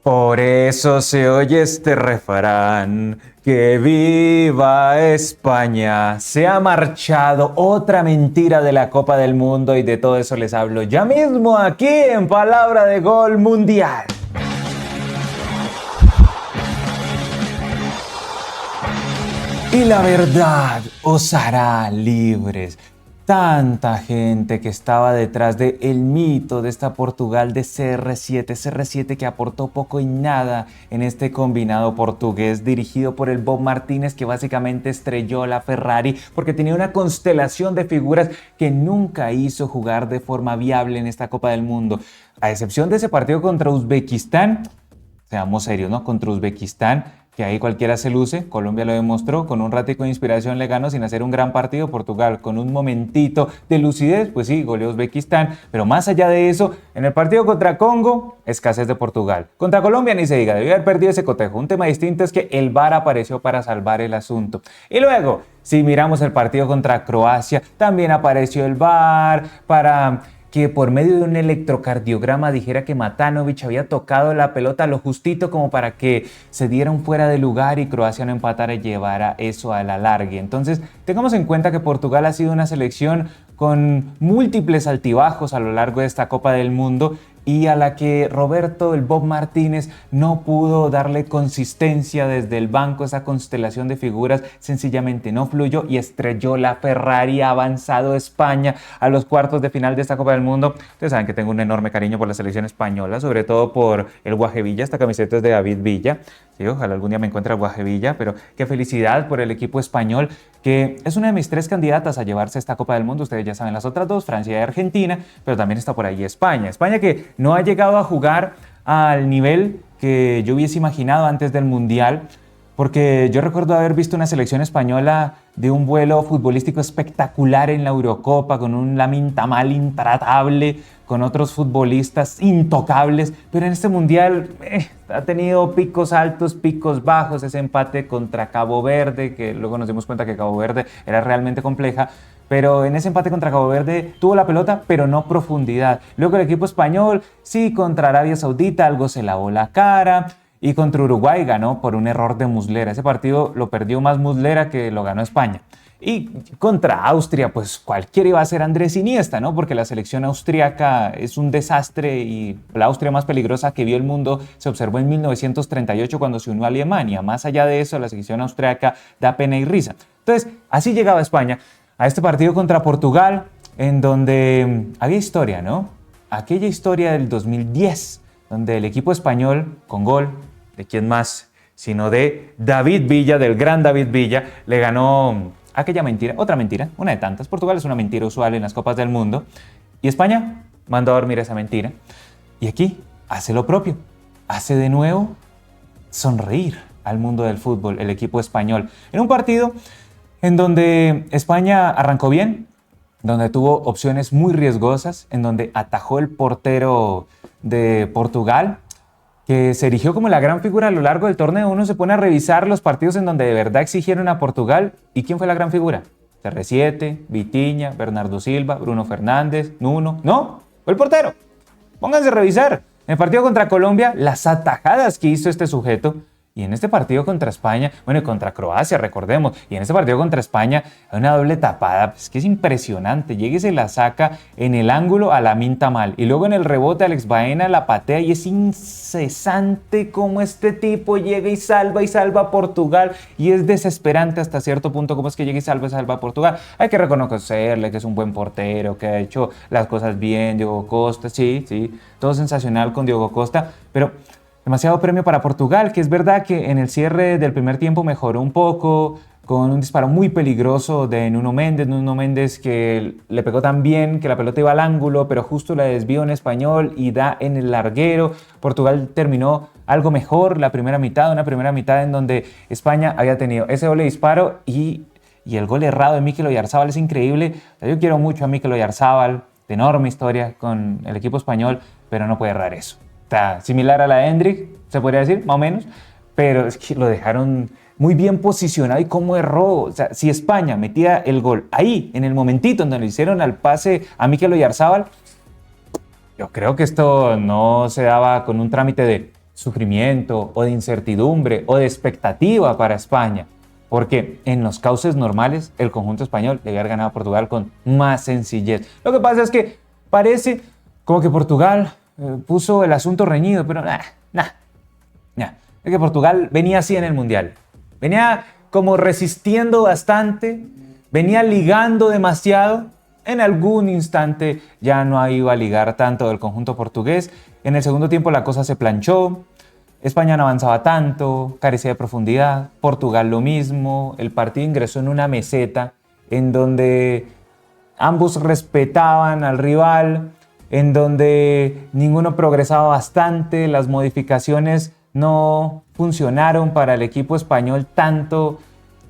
Por eso se oye este refrán, que viva España. Se ha marchado otra mentira de la Copa del Mundo y de todo eso les hablo ya mismo aquí en Palabra de Gol Mundial. Y la verdad os hará libres. Tanta gente que estaba detrás del mito de esta Portugal de CR7 que aportó poco y nada en este combinado portugués dirigido por el Bob Martínez, que básicamente estrelló la Ferrari porque tenía una constelación de figuras que nunca hizo jugar de forma viable en esta Copa del Mundo. A excepción de ese partido contra Uzbekistán, seamos serios, ¿no? Contra Uzbekistán, que ahí cualquiera se luce. Colombia lo demostró, con un ratico de inspiración le ganó sin hacer un gran partido. Portugal con un momentito de lucidez, pues sí, goleó Uzbekistán, pero más allá de eso, en el partido contra Congo, escasez de Portugal. Contra Colombia ni se diga, debió haber perdido ese cotejo. Un tema distinto es que el VAR apareció para salvar el asunto. Y luego, si miramos el partido contra Croacia, también apareció el VAR para que por medio de un electrocardiograma dijera que Matanovic había tocado la pelota lo justito como para que se diera un fuera de lugar y Croacia no empatara y llevara eso a la largue. Entonces, tengamos en cuenta que Portugal ha sido una selección con múltiples altibajos a lo largo de esta Copa del Mundo y a la que Roberto, el Bob Martínez, no pudo darle consistencia desde el banco. Esa constelación de figuras sencillamente no fluyó y estrelló la Ferrari. Ha avanzado España a los cuartos de final de esta Copa del Mundo. Ustedes saben que tengo un enorme cariño por la selección española, sobre todo por el Guaje Villa. Esta camiseta es de David Villa. Sí, ojalá algún día me encuentre el Guaje Villa, pero qué felicidad por el equipo español, que es una de mis 3 candidatas a llevarse esta Copa del Mundo. Ustedes ya saben las otras 2, Francia y Argentina, pero también está por ahí España. España que no ha llegado a jugar al nivel que yo hubiese imaginado antes del Mundial, porque yo recuerdo haber visto una selección española de un vuelo futbolístico espectacular en la Eurocopa, con un Lamine Yamal intratable, con otros futbolistas intocables, pero en este Mundial ha tenido picos altos, picos bajos. Ese empate contra Cabo Verde, que luego nos dimos cuenta que Cabo Verde era realmente compleja, pero en ese empate contra Cabo Verde tuvo la pelota, pero no profundidad. Luego el equipo español, sí, contra Arabia Saudita algo se lavó la cara, y contra Uruguay ganó por un error de Muslera. Ese partido lo perdió más Muslera que lo ganó España. Y contra Austria, pues cualquiera iba a ser Andrés Iniesta, ¿no? Porque la selección austríaca es un desastre y la Austria más peligrosa que vio el mundo se observó en 1938 cuando se unió a Alemania. Más allá de eso, la selección austríaca da pena y risa. Entonces, así llegaba España a este partido contra Portugal, en donde había historia, ¿no? Aquella historia del 2010, donde el equipo español, con gol, ¿de quién más? Sino de David Villa, del gran David Villa, le ganó aquella mentira, otra mentira, una de tantas. Portugal es una mentira usual en las Copas del Mundo. Y España mandó a dormir esa mentira. Y aquí hace lo propio. Hace de nuevo sonreír al mundo del fútbol, el equipo español. En un partido en donde España arrancó bien, donde tuvo opciones muy riesgosas, en donde atajó el portero de Portugal, que se erigió como la gran figura a lo largo del torneo. Uno se pone a revisar los partidos en donde de verdad exigieron a Portugal. ¿Y quién fue la gran figura? CR7, Vitinha, Bernardo Silva, Bruno Fernández, Nuno. No, fue el portero. Pónganse a revisar. En el partido contra Colombia, las atajadas que hizo este sujeto. Y en este partido contra España, bueno, y contra Croacia, recordemos, y en este partido contra España hay una doble tapada, pues que es impresionante. Llega y se la saca en el ángulo a Lamine Yamal, y luego en el rebote Alex Baena la patea, y es incesante cómo este tipo llega y salva a Portugal, y es desesperante hasta cierto punto cómo es que llega y salva a Portugal. Hay que reconocerle que es un buen portero, que ha hecho las cosas bien. Diogo Costa, sí, todo sensacional con Diogo Costa, pero demasiado premio para Portugal, que es verdad que en el cierre del primer tiempo mejoró un poco con un disparo muy peligroso de Nuno Méndez que le pegó tan bien que la pelota iba al ángulo, pero justo la desvió en español y da en el larguero. Portugal terminó algo mejor la primera mitad, una primera mitad en donde España había tenido ese doble disparo y el gol errado de Mikel Oyarzabal. Es increíble. Yo quiero mucho a Mikel Oyarzabal, de enorme historia con el equipo español, pero no puede errar eso. Está similar a la de Hendrik, se podría decir, más o menos, pero es que lo dejaron muy bien posicionado y cómo erró. O sea, si España metía el gol ahí, en el momentito en donde le hicieron al pase a Mikel Oyarzabal, yo creo que esto no se daba con un trámite de sufrimiento o de incertidumbre o de expectativa para España, porque en los cauces normales el conjunto español debe haber ganado a Portugal con más sencillez. Lo que pasa es que parece como que Portugal puso el asunto reñido, pero es que Portugal venía así en el Mundial. Venía como resistiendo bastante, venía ligando demasiado. En algún instante ya no iba a ligar tanto del conjunto portugués. En el segundo tiempo la cosa se planchó. España no avanzaba tanto, carecía de profundidad. Portugal lo mismo. El partido ingresó en una meseta en donde ambos respetaban al rival, en donde ninguno progresaba bastante. Las modificaciones no funcionaron para el equipo español tanto,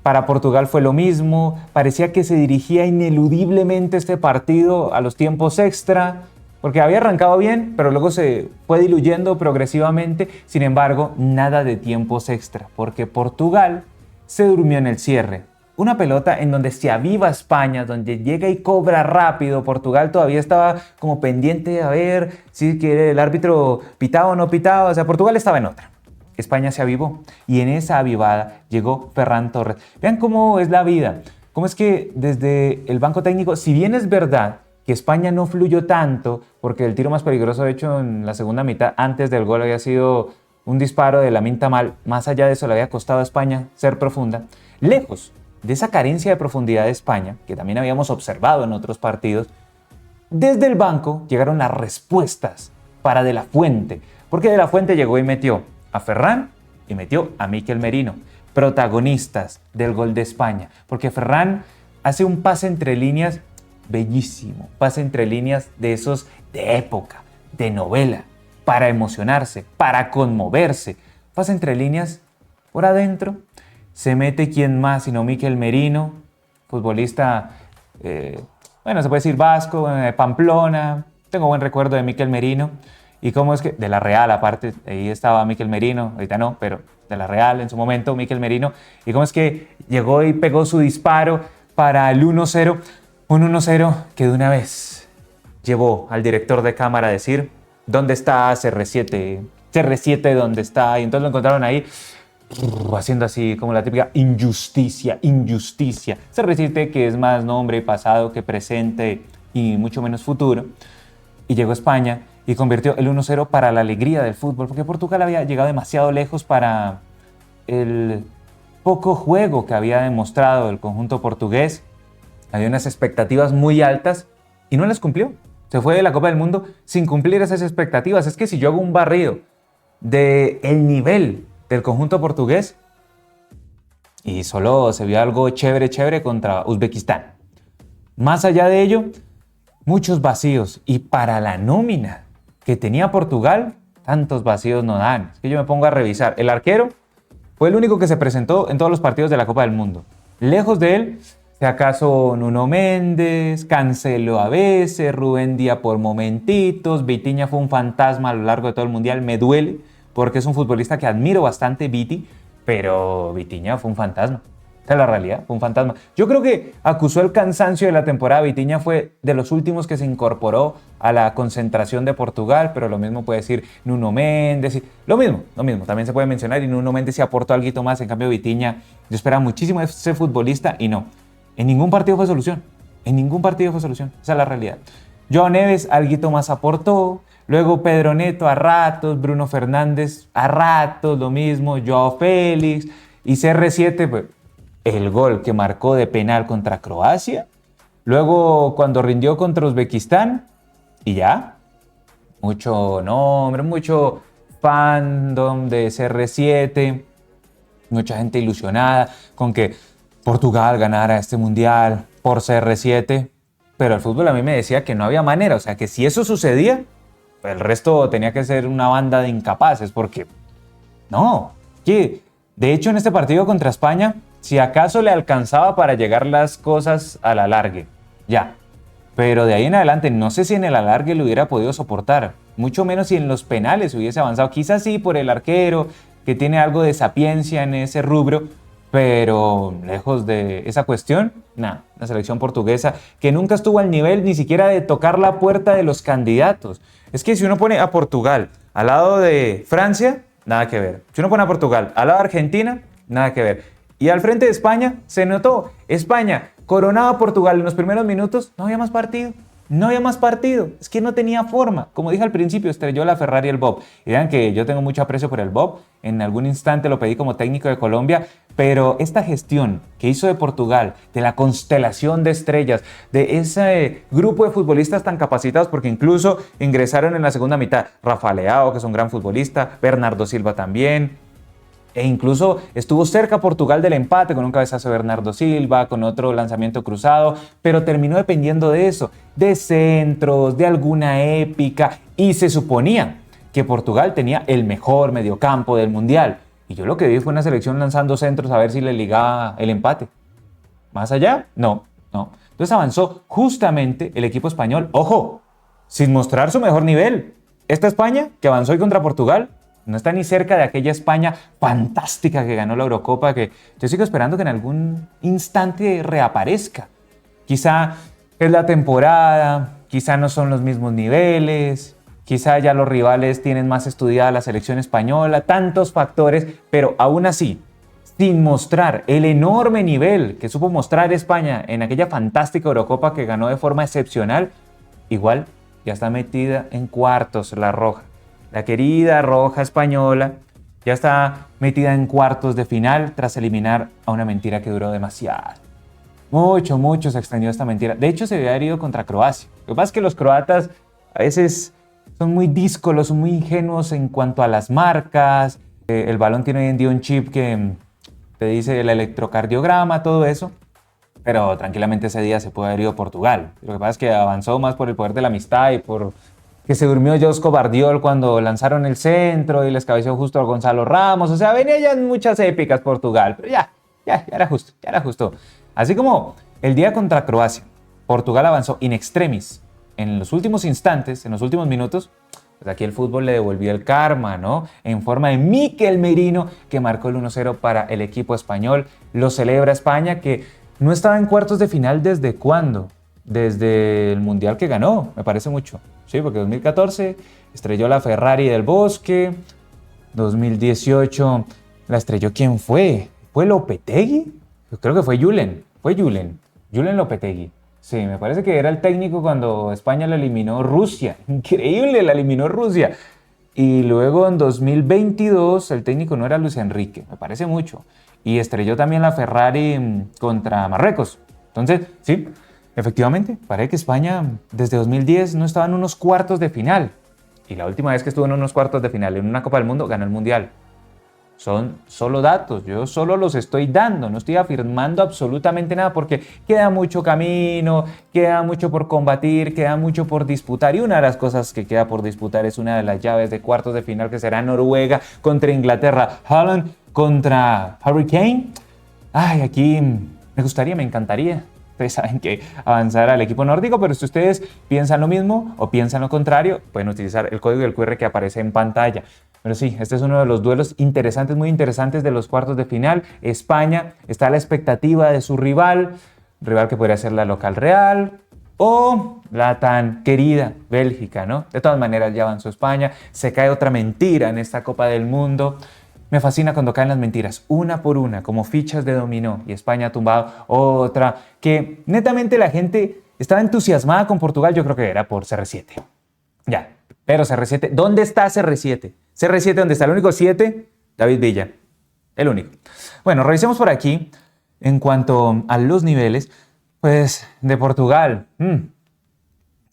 para Portugal fue lo mismo, parecía que se dirigía ineludiblemente este partido a los tiempos extra, porque había arrancado bien, pero luego se fue diluyendo progresivamente. Sin embargo, nada de tiempos extra, porque Portugal se durmió en el cierre. Una pelota en donde se aviva España, donde llega y cobra rápido. Portugal todavía estaba como pendiente a ver si el árbitro pitaba o no pitaba. O sea, Portugal estaba en otra. España se avivó y en esa avivada llegó Ferran Torres. Vean cómo es la vida, cómo es que desde el banco técnico, si bien es verdad que España no fluyó tanto, porque el tiro más peligroso de hecho en la segunda mitad antes del gol había sido un disparo de Lamine Yamal, más allá de eso le había costado a España ser profunda, lejos de esa carencia de profundidad de España, que también habíamos observado en otros partidos, desde el banco llegaron las respuestas para De la Fuente, porque De la Fuente llegó y metió a Ferran y metió a Mikel Merino, protagonistas del gol de España, porque Ferran hace un pase entre líneas bellísimo, pase entre líneas de esos de época, de novela, para emocionarse, para conmoverse, pase entre líneas por adentro, se mete quién más sino Mikel Merino, futbolista, se puede decir vasco, Pamplona, tengo buen recuerdo de Mikel Merino. Y cómo es que, de la Real aparte, ahí estaba Mikel Merino, ahorita no, pero de la Real en su momento, Mikel Merino. Y cómo es que llegó y pegó su disparo para el 1-0, un 1-0 que de una vez llevó al director de cámara a decir, ¿dónde está CR7? CR7, ¿dónde está? Y entonces lo encontraron ahí, haciendo así como la típica injusticia. CR7 que es más nombre y pasado que presente y mucho menos futuro. Y llegó a España y convirtió el 1-0 para la alegría del fútbol, porque Portugal había llegado demasiado lejos para el poco juego que había demostrado el conjunto portugués. Había unas expectativas muy altas y no las cumplió. Se fue de la Copa del Mundo sin cumplir esas expectativas. Es que si yo hago un barrido del nivel del conjunto portugués y solo se vio algo chévere contra Uzbekistán. Más allá de ello, muchos vacíos, y para la nómina que tenía Portugal, tantos vacíos no dan. Es que yo me pongo a revisar. El arquero fue el único que se presentó en todos los partidos de la Copa del Mundo. Lejos de él, si acaso Nuno Méndez, Cancelo a veces, Rubén Díaz por momentitos, Vitinha fue un fantasma a lo largo de todo el Mundial. Me duele porque es un futbolista que admiro bastante, Viti, pero Vitinha fue un fantasma. Esa es la realidad, fue un fantasma. Yo creo que acusó el cansancio de la temporada. Vitinha fue de los últimos que se incorporó a la concentración de Portugal, pero lo mismo puede decir Nuno Méndez. Lo mismo, también se puede mencionar, y Nuno Méndez se aportó algo más. En cambio, Vitinha, yo esperaba muchísimo de ese futbolista y no. En ningún partido fue solución. Esa es la realidad. Joao Neves, algo más aportó. Luego Pedro Neto a ratos, Bruno Fernández a ratos, lo mismo, Joao Félix y CR7, pues el gol que marcó de penal contra Croacia, luego cuando rindió contra Uzbekistán, y ya, mucho nombre, mucho fandom de CR7, mucha gente ilusionada con que Portugal ganara este mundial por CR7, pero el fútbol a mí me decía que no había manera, o sea que si eso sucedía, el resto tenía que ser una banda de incapaces, porque no, que de hecho en este partido contra España, si acaso le alcanzaba para llegar las cosas al alargue, ya. Pero de ahí en adelante, no sé si en el alargue lo hubiera podido soportar, mucho menos si en los penales hubiese avanzado. Quizás sí por el arquero, que tiene algo de sapiencia en ese rubro, pero lejos de esa cuestión, nada, la selección portuguesa que nunca estuvo al nivel ni siquiera de tocar la puerta de los candidatos. Es que si uno pone a Portugal al lado de Francia, nada que ver. Si uno pone a Portugal al lado de Argentina, nada que ver. Y al frente de España, se notó. España coronaba a Portugal en los primeros minutos, no había más partido. No había más partido, es que no tenía forma. Como dije al principio, estrelló la Ferrari el Bob. Y vean que yo tengo mucho aprecio por el Bob. En algún instante lo pedí como técnico de Colombia. Pero esta gestión que hizo de Portugal, de la constelación de estrellas, de ese grupo de futbolistas tan capacitados, porque incluso ingresaron en la segunda mitad Rafa Leao, que es un gran futbolista, Bernardo Silva también. E incluso estuvo cerca Portugal del empate con un cabezazo de Bernardo Silva, con otro lanzamiento cruzado, pero terminó dependiendo de eso, de centros, de alguna épica, y se suponía que Portugal tenía el mejor mediocampo del Mundial. Y yo lo que vi fue una selección lanzando centros a ver si le ligaba el empate. ¿Más allá? No. Entonces avanzó justamente el equipo español, ojo, sin mostrar su mejor nivel. Esta España que avanzó hoy contra Portugal no está ni cerca de aquella España fantástica que ganó la Eurocopa, que yo sigo esperando que en algún instante reaparezca. Quizá es la temporada, quizá no son los mismos niveles, quizá ya los rivales tienen más estudiada la selección española, tantos factores, pero aún así, sin mostrar el enorme nivel que supo mostrar España en aquella fantástica Eurocopa que ganó de forma excepcional, igual ya está metida en cuartos la roja. La querida roja española ya está metida en cuartos de final tras eliminar a una mentira que duró demasiado. Mucho se extendió esta mentira. De hecho, se había herido contra Croacia. Lo que pasa es que los croatas a veces son muy díscolos, son muy ingenuos en cuanto a las marcas. El balón tiene hoy en día un chip que te dice el electrocardiograma, todo eso. Pero tranquilamente ese día se puede haber ido Portugal. Lo que pasa es que avanzó más por el poder de la amistad y por que se durmió Josko Bardiol cuando lanzaron el centro y les cabeció justo a Gonzalo Ramos. O sea, venía ya en muchas épicas Portugal, pero ya era justo. Así como el día contra Croacia, Portugal avanzó in extremis en los últimos instantes, en los últimos minutos. Pues aquí el fútbol le devolvió el karma, ¿no? En forma de Mikel Merino, que marcó el 1-0 para el equipo español. Lo celebra España, que no estaba en cuartos de final ¿desde cuándo? Desde el Mundial que ganó, me parece mucho. Sí, porque 2014 estrelló la Ferrari del Bosque. 2018 la estrelló, ¿quién fue? ¿Fue Lopetegui? Yo creo que fue Julen. Julen Lopetegui. Sí, me parece que era el técnico cuando España la eliminó Rusia. Increíble, la eliminó Rusia. Y luego en 2022 el técnico no era Luis Enrique, me parece mucho. Y estrelló también la Ferrari contra Marruecos. Entonces, sí, efectivamente, parece que España desde 2010 no estaba en unos cuartos de final. Y la última vez que estuvo en unos cuartos de final en una Copa del Mundo, ganó el Mundial. Son solo datos, yo solo los estoy dando, no estoy afirmando absolutamente nada porque queda mucho camino, queda mucho por combatir, queda mucho por disputar. Y una de las cosas que queda por disputar es una de las llaves de cuartos de final, que será Noruega contra Inglaterra, Haaland contra Harry Kane. Ay, aquí me encantaría. Ustedes saben que avanzar al equipo nórdico, pero si ustedes piensan lo mismo o piensan lo contrario, pueden utilizar el código del QR que aparece en pantalla. Pero sí, este es uno de los duelos interesantes, muy interesantes de los cuartos de final. España está a la expectativa de su rival que podría ser la local Real o la tan querida Bélgica, ¿no? De todas maneras ya avanzó España, se cae otra mentira en esta Copa del Mundo. Me fascina cuando caen las mentiras, una por una, como fichas de dominó, y España ha tumbado otra, que netamente la gente estaba entusiasmada con Portugal, yo creo que era por CR7. Ya, pero CR7, ¿dónde está CR7? CR7, ¿dónde está? El único 7, David Villa, el único. Bueno, revisemos por aquí, en cuanto a los niveles, pues de Portugal,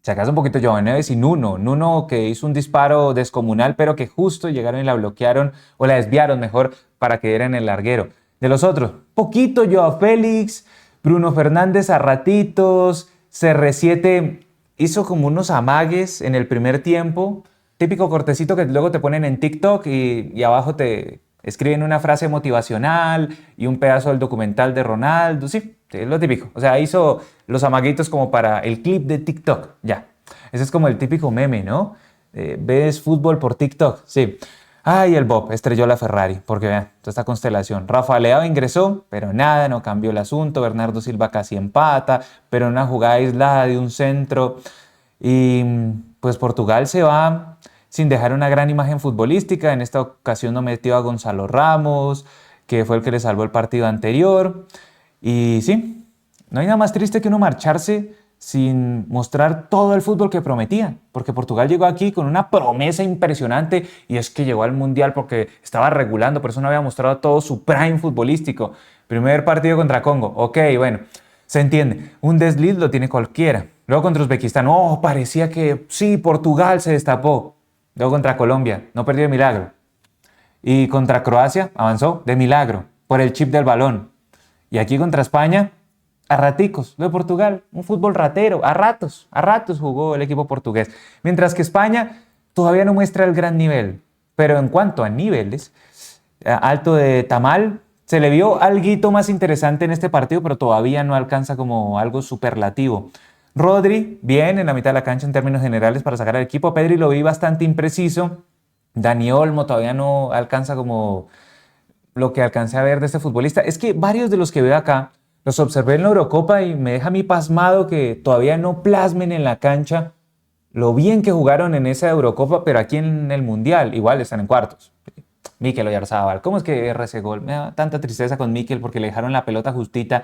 se acaso un poquito João Neves y Nuno que hizo un disparo descomunal, pero que justo llegaron y la bloquearon, o la desviaron mejor, para que diera en el larguero. De los otros, poquito Joao Félix, Bruno Fernández a ratitos, CR7 hizo como unos amagues en el primer tiempo, típico cortecito que luego te ponen en TikTok y abajo te escriben una frase motivacional y un pedazo del documental de Ronaldo, sí, es lo típico. O sea, hizo los amaguitos como para el clip de TikTok, ya. Ese es como el típico meme, ¿no? ¿Ves fútbol por TikTok? Sí. Ay, el Bob estrelló la Ferrari, porque vean, toda esta constelación. Rafa Leao ingresó, pero nada, no cambió el asunto. Bernardo Silva casi empata, pero en una jugada aislada de un centro. Y pues Portugal se va sin dejar una gran imagen futbolística. En esta ocasión no metió a Gonzalo Ramos, que fue el que le salvó el partido anterior. Y sí, no hay nada más triste que uno marcharse sin mostrar todo el fútbol que prometía, porque Portugal llegó aquí con una promesa impresionante y es que llegó al Mundial porque estaba regulando, por eso no había mostrado todo su prime futbolístico. Primer partido contra Congo, ok, bueno, se entiende, un desliz lo tiene cualquiera. Luego contra Uzbekistán, oh, parecía que sí, Portugal se destapó. Luego contra Colombia, no perdió de milagro. Y contra Croacia, avanzó de milagro, por el chip del balón. Y aquí contra España, a raticos, lo de Portugal, un fútbol ratero, a ratos jugó el equipo portugués. Mientras que España todavía no muestra el gran nivel, pero en cuanto a niveles, alto de tamal, se le vio algo más interesante en este partido, pero todavía no alcanza como algo superlativo. Rodri, bien en la mitad de la cancha en términos generales para sacar al equipo. Pedri lo vi bastante impreciso. Dani Olmo todavía no alcanza como lo que alcancé a ver de este futbolista. Es que varios de los que veo acá los observé en la Eurocopa y me deja a mí pasmado que todavía no plasmen en la cancha lo bien que jugaron en esa Eurocopa, pero aquí en el Mundial igual están en cuartos. Mikel Oyarzabal, ¿cómo es que erra ese gol? Me da tanta tristeza con Mikel porque le dejaron la pelota justita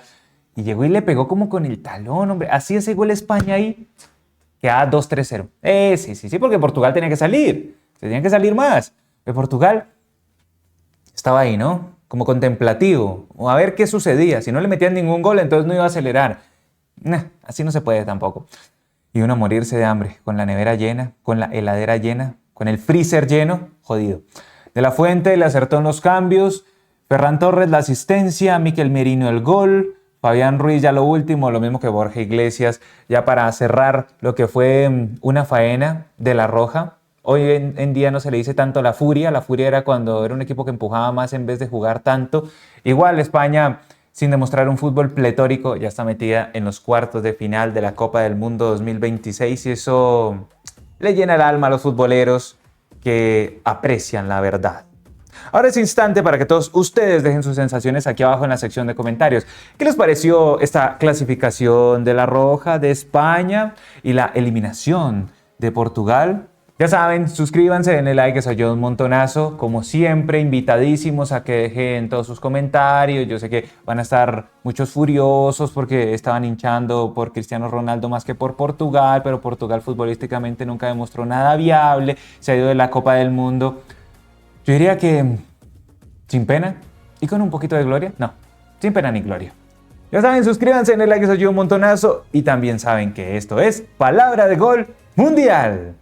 y llegó y le pegó como con el talón, hombre. Así ese gol España ahí, queda 2-3-0. Sí, porque Portugal tenía que salir. Tenían que salir más. De Portugal estaba ahí, ¿no? Como contemplativo, o a ver qué sucedía. Si no le metían ningún gol, entonces no iba a acelerar. Así no se puede tampoco. Y uno morirse de hambre, con la nevera llena, con la heladera llena, con el freezer lleno, jodido. De la Fuente le acertó en los cambios, Ferran Torres la asistencia, Mikel Merino el gol, Fabián Ruiz ya lo último, lo mismo que Borja Iglesias, ya para cerrar lo que fue una faena de La Roja. Hoy en día no se le dice tanto la furia era cuando era un equipo que empujaba más en vez de jugar tanto. Igual España, sin demostrar un fútbol pletórico, ya está metida en los cuartos de final de la Copa del Mundo 2026 y eso le llena el alma a los futboleros que aprecian la verdad. Ahora es instante para que todos ustedes dejen sus sensaciones aquí abajo en la sección de comentarios. ¿Qué les pareció esta clasificación de La Roja, de España y la eliminación de Portugal? Ya saben, suscríbanse, denle like, que soy yo un montonazo. Como siempre, invitadísimos a que dejen todos sus comentarios. Yo sé que van a estar muchos furiosos porque estaban hinchando por Cristiano Ronaldo más que por Portugal, pero Portugal futbolísticamente nunca demostró nada viable, se ha ido de la Copa del Mundo. Yo diría que sin pena y con un poquito de gloria. No, sin pena ni gloria. Ya saben, suscríbanse, denle like, que soy yo un montonazo. Y también saben que esto es Palabra de Gol Mundial.